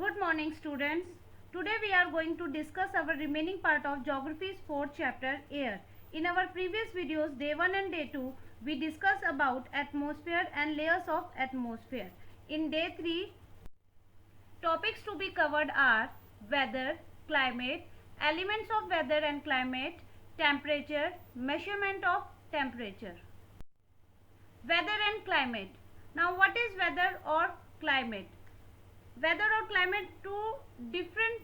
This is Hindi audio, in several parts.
Good morning, students. Today we are going to discuss our remaining part of Geography's fourth chapter, Air. In our previous videos, day 1 and day 2, we discussed about atmosphere and layers of atmosphere. In day 3, topics to be covered are weather, climate, elements of weather and climate, temperature, measurement of temperature. Weather and climate. Now, what is weather or climate? Weather और क्लाइमेट टू डिफरेंट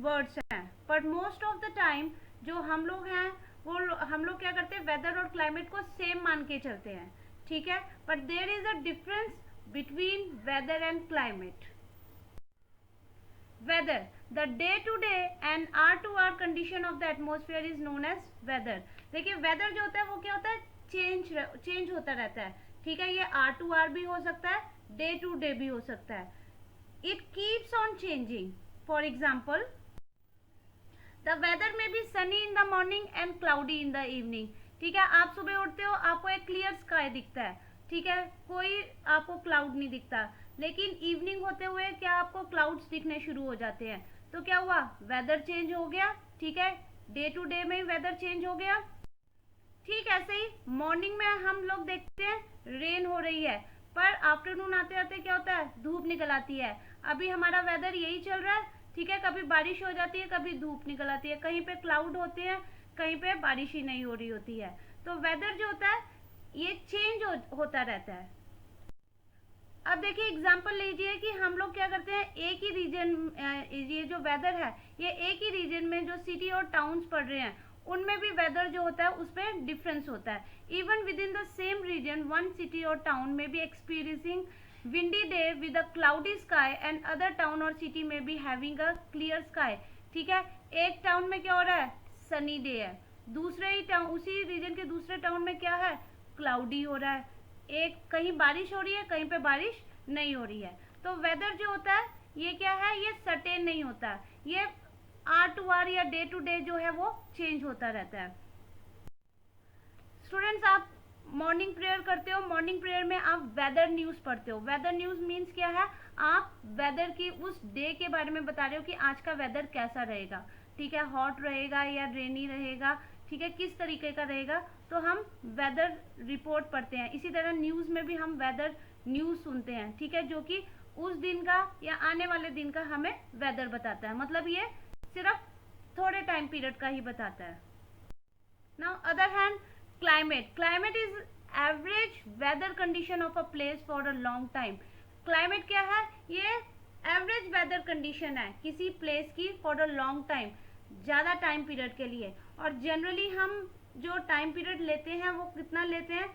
वर्ड्स हैं, पर मोस्ट ऑफ द टाइम जो हम लोग हैं वो हम लोग क्या करते हैं, वेदर और क्लाइमेट को सेम मान के चलते हैं, ठीक है. But there is a difference between weather and climate. Weather, the day to day and hour to hour condition of the atmosphere is known as weather. देखिए वेदर जो होता है वो क्या होता है, चेंज होता रहता है, ठीक है. ये आर टू आर भी हो सकता है, डे टू डे भी हो सकता है. It keeps on changing. For example, the weather may be sunny in the morning and cloudy in the evening. ठीक है, आप सुबह उठते हो, आपको एक क्लियर स्काई दिखता है, ठीक है, कोई आपको क्लाउड नहीं दिखता. लेकिन इवनिंग होते हुए क्या आपको क्लाउड्स दिखने शुरू हो जाते हैं, तो क्या हुआ, वेदर चेंज हो गया, ठीक है. डे टू डे में वेदर चेंज हो गया. ठीक ऐसे ही मॉर्निंग में हम लोग देखते हैं रेन हो रही है, पर आफ्टरनून आते आते क्या होता है, धूप निकल आती है. अभी हमारा वेदर यही चल रहा है, ठीक है. कभी बारिश हो जाती है, कभी धूप निकल आती है, कहीं पे क्लाउड होते हैं, कहीं पे बारिश ही नहीं हो रही होती है. तो वेदर जो होता है ये चेंज होता रहता है. अब देखिए एग्जांपल लीजिए कि हम लोग क्या करते हैं, एक ही रीजन, ये जो वेदर है ये एक ही रीजन में जो सिटी और टाउन्स पड़ रहे हैं उनमें भी वेदर जो होता है उसमें डिफरेंस होता है. Even within the same region one city और टाउन में be experiencing windy day with a cloudy sky and other town or city may be having a clear sky. ठीक है, एक टाउन में क्या हो रहा है, सनी डे है, दूसरे ही टाउन, उसी रीजन के दूसरे टाउन में क्या है, क्लाउडी हो रहा है. एक कहीं बारिश हो रही है, कहीं पे बारिश नहीं हो रही है. तो वेदर जो होता है ये क्या है, ये सर्टेन नहीं होता, ये आर टू आर या डे टू डे जो है वो चेंज होता रहता है. स्टूडेंट्स, आप मॉर्निंग प्रेयर करते हो, मॉर्निंग प्रेयर में आप वेदर न्यूज़ पढ़ते हो. वेदर न्यूज़ मीन्स क्या है, आप वेदर की उस डे के बारे में बता रहे हो कि आज का वेदर कैसा रहेगा, ठीक है, हॉट रहेगा या रेनी रहेगा, ठीक है, किस तरीके का रहेगा. तो हम वेदर रिपोर्ट पढ़ते हैं. इसी तरह न्यूज़ में भी हम वेदर न्यूज़ सुनते हैं, ठीक है, जो कि उस दिन का या आने वाले दिन का हमें वेदर बताता है. मतलब ये सिर्फ थोड़े टाइम पीरियड का ही बताता है. Now other hand, climate is average weather condition of a place for a long time. climate क्या है, ये average weather condition है किसी place की for a long time, ज़्यादा time period के लिए. और generally हम जो time period लेते हैं वो कितना लेते हैं,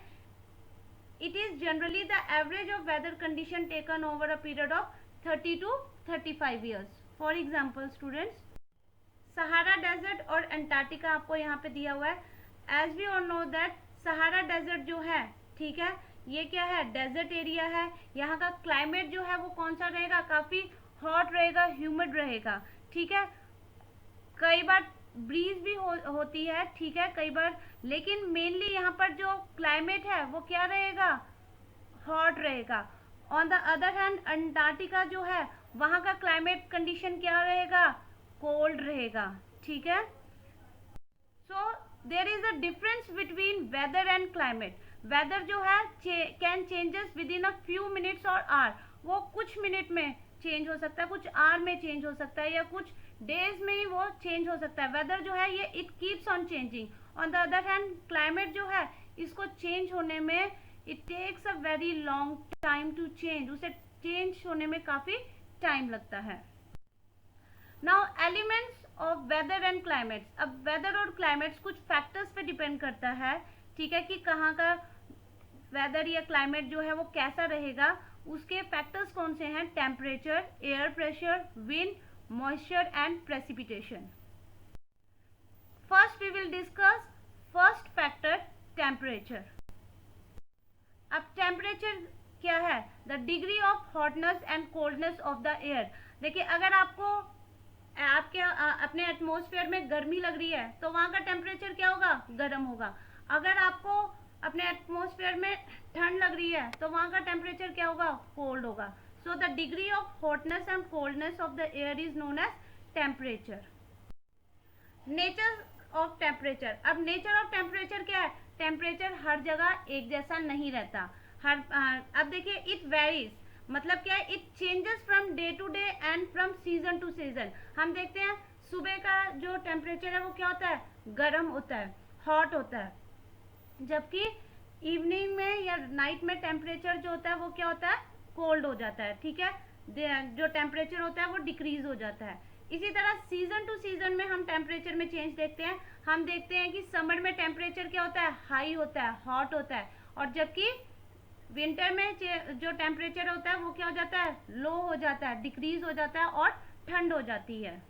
it is generally the average of weather condition taken over a period of 30 to 35 years. For example students, Sahara desert और अंटार्कटिका आपको यहाँ पे दिया हुआ है. As we all know that Sahara desert जो है, ठीक है, ये क्या है, डेजर्ट एरिया है. यहाँ का क्लाइमेट जो है वो कौन सा रहेगा, काफ़ी हॉट रहेगा, ह्यूमिड रहेगा, ठीक है. कई बार ब्रीज भी होती है, ठीक है, कई बार, लेकिन मेनली यहाँ पर जो क्लाइमेट है वो क्या रहेगा, हॉट रहेगा. On the other hand Antarctica जो है वहाँ का क्लाइमेट कंडीशन क्या रहेगा, कोल्ड रहेगा, ठीक है. So there is a difference between weather and climate. Weather जो है can changes within a few minutes और आवर, वो कुछ मिनट में चेंज हो सकता है, कुछ आवर में चेंज हो सकता है, या कुछ डेज में ही वो चेंज हो सकता है. वेदर जो है ये it keeps on changing. On the other hand climate जो है इसको चेंज होने में it takes a very long time to change, उसे चेंज होने में काफ़ी टाइम लगता है. Now elements of weather and climates. अब वेदर और क्लाइमेट्स कुछ फैक्टर्स पे डिपेंड करता है, ठीक है, कि कहाँ का वेदर या क्लाइमेट जो है वो कैसा रहेगा. उसके फैक्टर्स कौन से हैं, temperature, air pressure, wind, moisture and precipitation. First we will discuss first factor, temperature. अब टेम्परेचर क्या है, the degree of hotness and coldness of the air. देखिए अगर आपको आपके अपने एटमॉस्फेयर में गर्मी लग रही है तो वहाँ का टेम्परेचर क्या होगा, गर्म होगा. अगर आपको अपने एटमॉस्फेयर में ठंड लग रही है तो वहाँ का टेम्परेचर क्या होगा, कोल्ड होगा. So the degree of hotness and coldness of the air is known as temperature. Nature of temperature. अब nature of temperature क्या है? टेम्परेचर हर जगह एक जैसा नहीं रहता. अब देखिए, इट वेरीज, मतलब क्या है? It changes from day to day and from season to season. हम देखते हैं सुबह का जो टेम्परेचर है वो क्या होता है? गर्म होता है, हॉट होता है, जबकि इवनिंग में या नाइट में टेम्परेचर जो होता है वो क्या होता है? कोल्ड हो जाता है. ठीक है, जो टेम्परेचर होता है वो डिक्रीज हो जाता है. इसी तरह सीजन टू सीजन में हम टेम्परेचर में चेंज देखते हैं. हम देखते हैं कि समर में टेम्परेचर क्या होता है? हाई होता है, हॉट होता है, और जबकि विंटर में जो टेम्परेचर होता है वो क्या हो जाता है? लो हो जाता है, डिक्रीज हो जाता है और ठंड हो जाती है.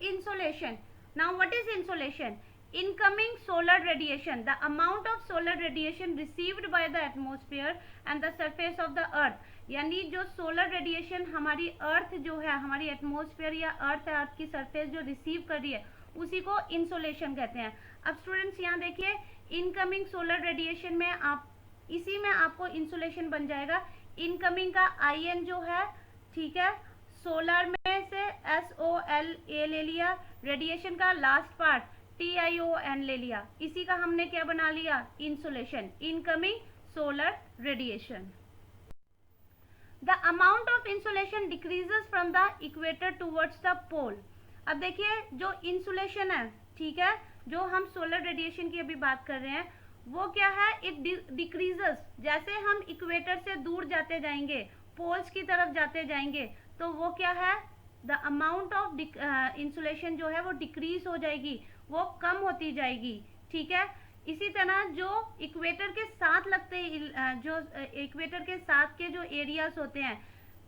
Insolation. Now what is insolation? Incoming solar radiation, the amount of solar radiation received by the atmosphere and the surface of the earth. यानी जो सोलर रेडिएशन हमारी अर्थ जो है, हमारी एटमॉस्फेयर या अर्थ की सरफेस जो रिसीव कर रही है, उसी को इंसोलेशन कहते हैं. अब स्टूडेंट्स यहाँ देखिए, इनकमिंग सोलर रेडिएशन में आप इसी में आपको इंसोलेशन बन जाएगा. इनकमिंग का IN जो है, ठीक है, सोलर में से SOLA ले लिया, रेडिएशन का लास्ट पार्ट TION ले लिया, इसी का हमने क्या बना लिया? Insolation, incoming solar radiation. The amount of insolation decreases from the equator towards the pole. अब देखिए, जो इंसुलेशन है, ठीक है, जो हम सोलर रेडिएशन की अभी बात कर रहे हैं, वो क्या है? It decreases. जैसे हम इक्वेटर से दूर जाते जाएंगे, पोल्स की तरफ जाते जाएंगे, तो वो क्या है? द अमाउंट ऑफ इंसुलेशन जो है वो डिक्रीज हो जाएगी, वो कम होती जाएगी. ठीक है, इसी तरह जो इक्वेटर के साथ लगते, जो इक्वेटर के साथ के जो एरियाज होते हैं,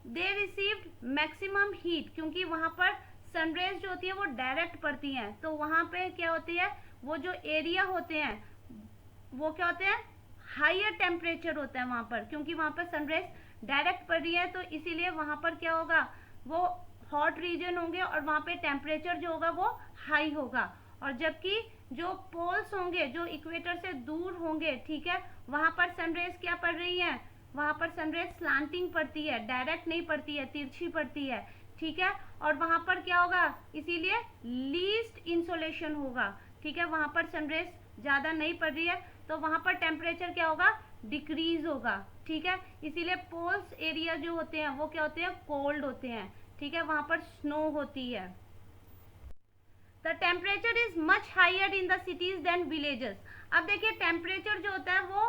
दे रिसीव्ड मैक्सिमम हीट, क्योंकि वहां पर सनरेज जो होती है वो डायरेक्ट पड़ती हैं, तो वहां पे क्या होती है? वो जो एरिया होते हैं वो क्या होते हैं? हायर टेम्परेचर होता है वहां पर, क्योंकि वहां पर सनरेज डायरेक्ट पड़ रही है, तो इसीलिए वहां पर क्या होगा? वो हॉट रीजन होंगे और वहां पे टेम्परेचर जो होगा वो हाई होगा. और जबकि जो पोल्स होंगे, जो इक्वेटर से दूर होंगे, ठीक है, वहां पर सनरेज क्या पड़ रही है? वहां पर सनरेज स्लांटिंग पड़ती है, डायरेक्ट नहीं पड़ती है, तिरछी पड़ती है. ठीक है, और वहां पर क्या होगा? इसीलिए लीस्ट इंसोलेशन होगा. ठीक है, वहां पर सनरेज ज्यादा नहीं पड़ रही है, तो वहां पर टेम्परेचर क्या होगा? डिक्रीज होगा. ठीक है, इसीलिए पोल्स एरिया जो होते हैं वो क्या होते हैं? कोल्ड होते हैं. ठीक है, वहां पर स्नो होती है. The temperature is much higher in the cities than villages. अब देखिए, टेम्परेचर जो होता है वो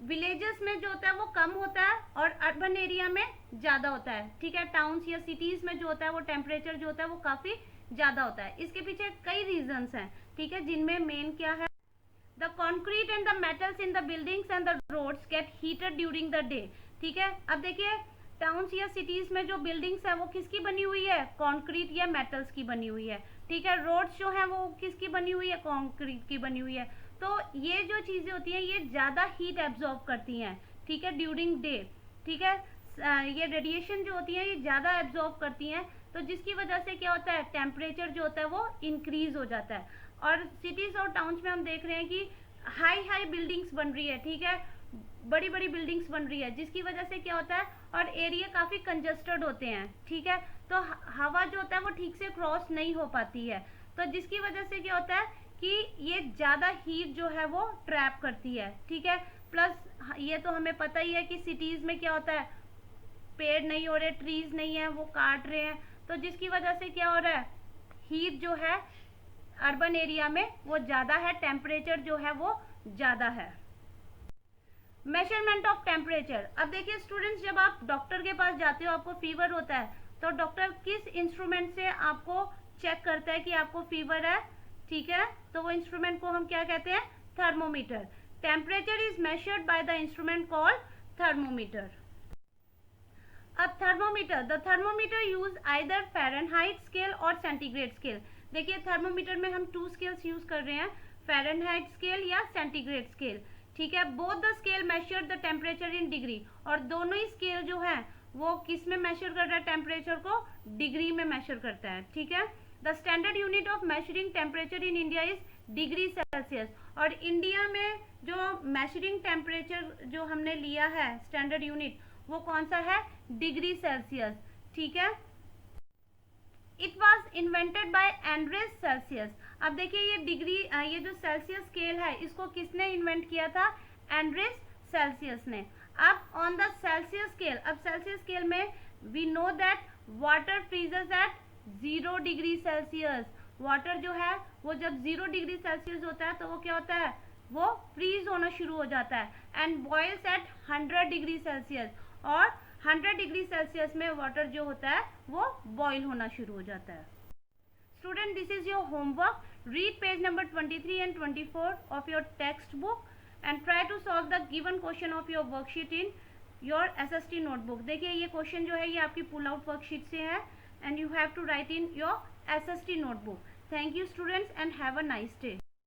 विलेजेस में जो होता है वो कम होता है और अर्बन एरिया में ज्यादा होता है. ठीक है, टाउन्स या सिटीज में जो होता है वो टेम्परेचर जो होता है वो काफी ज्यादा होता है. इसके पीछे कई रीजंस हैं. ठीक है, जिनमें मेन क्या है? The concrete and the metals in the buildings and the roads get heated during the day. ठीक है, अब देखिए, टाउन्स या सिटीज में जो बिल्डिंग्स है वो किसकी बनी हुई है? कॉन्क्रीट या मेटल्स की बनी हुई है. ठीक है, रोड्स जो है वो किसकी बनी हुई है? कॉन्क्रीट की बनी हुई है. तो ये जो चीजें होती हैं ये ज्यादा हीट एब्जॉर्ब करती हैं. ठीक है, ड्यूरिंग डे. ठीक है, ये रेडिएशन जो होती है ये ज्यादा एब्जॉर्ब करती हैं, तो जिसकी वजह से क्या होता है? टेम्परेचर जो होता है वो इंक्रीज हो जाता है. और सिटीज और टाउन्स में हम देख रहे हैं कि हाई हाई बिल्डिंग्स बन रही है. ठीक है, बड़ी बड़ी बिल्डिंग्स बन रही है, जिसकी वजह से क्या होता है? और एरिया काफी कंजस्टेड होते हैं. ठीक है, तो हवा जो होता है वो ठीक से क्रॉस नहीं हो पाती है, तो जिसकी वजह से क्या होता है कि ये ज्यादा हीट जो है वो ट्रैप करती है. ठीक है, प्लस ये तो हमें पता ही है कि सिटीज में क्या होता है? पेड़ नहीं हो रहे, ट्रीज नहीं है, वो काट रहे हैं, तो जिसकी वजह से क्या हो रहा है? हीट जो है अर्बन एरिया में वो ज्यादा है, टेम्परेचर जो है वो ज्यादा है. Measurement of temperature. अब देखिए स्टूडेंट्स, जब आप डॉक्टर के पास जाते हो, आपको फीवर होता है, तो डॉक्टर किस इंस्ट्रूमेंट से आपको चेक करता है कि आपको फीवर है? ठीक है, तो वो इंस्ट्रूमेंट को हम क्या कहते हैं? Thermometer. Temperature is measured by the instrument called thermometer. अब thermometer, the thermometer use either Fahrenheit scale or centigrade scale. देखिए, थर्मोमीटर में हम 2 स्केल्स यूज कर रहे हैं, फ़ारेनहाइट स्केल या सेंटीग्रेड स्केल. ठीक है, both the scale measure the temperature in degree. और दोनों ही स्केल जो है वो किस में मेजर कर रहा है? टेम्परेचर को डिग्री में मेजर करता है. ठीक है, the standard unit of measuring temperature in India is degree Celsius. और इंडिया में जो मेजरिंग टेम्परेचर जो हमने लिया है स्टैंडर्ड यूनिट, वो कौन सा है, डिग्री सेल्सियस, ठीक है। It was invented by Anders Celsius. अब देखिए ये डिग्री, ये जो सेल्सियस स्केल है इसको किसने इन्वेंट किया था, एंड्रेस सेल्सियस ने। अब ऑन द सेल्सियस स्केल, अब सेल्सियस स्केल में we know that water freezes at 0 degree Celsius. Water जो है वो जब 0 डिग्री सेल्सियस होता है तो वो क्या होता है, वो फ्रीज होना शुरू हो जाता है, and boils at 100 degree Celsius. और 100 डिग्री सेल्सियस में वाटर जो होता है वो बॉईल होना शुरू हो जाता है। Student, this is your homework. Read page number 23 and 24 of your text book and try to solve the given question of your worksheet in your SST notebook. देखिए ये क्वेश्चन जो है ये आपकी पुल आउट वर्कशीट से है, and you have to write in your SST notebook. Thank you students and have a nice day.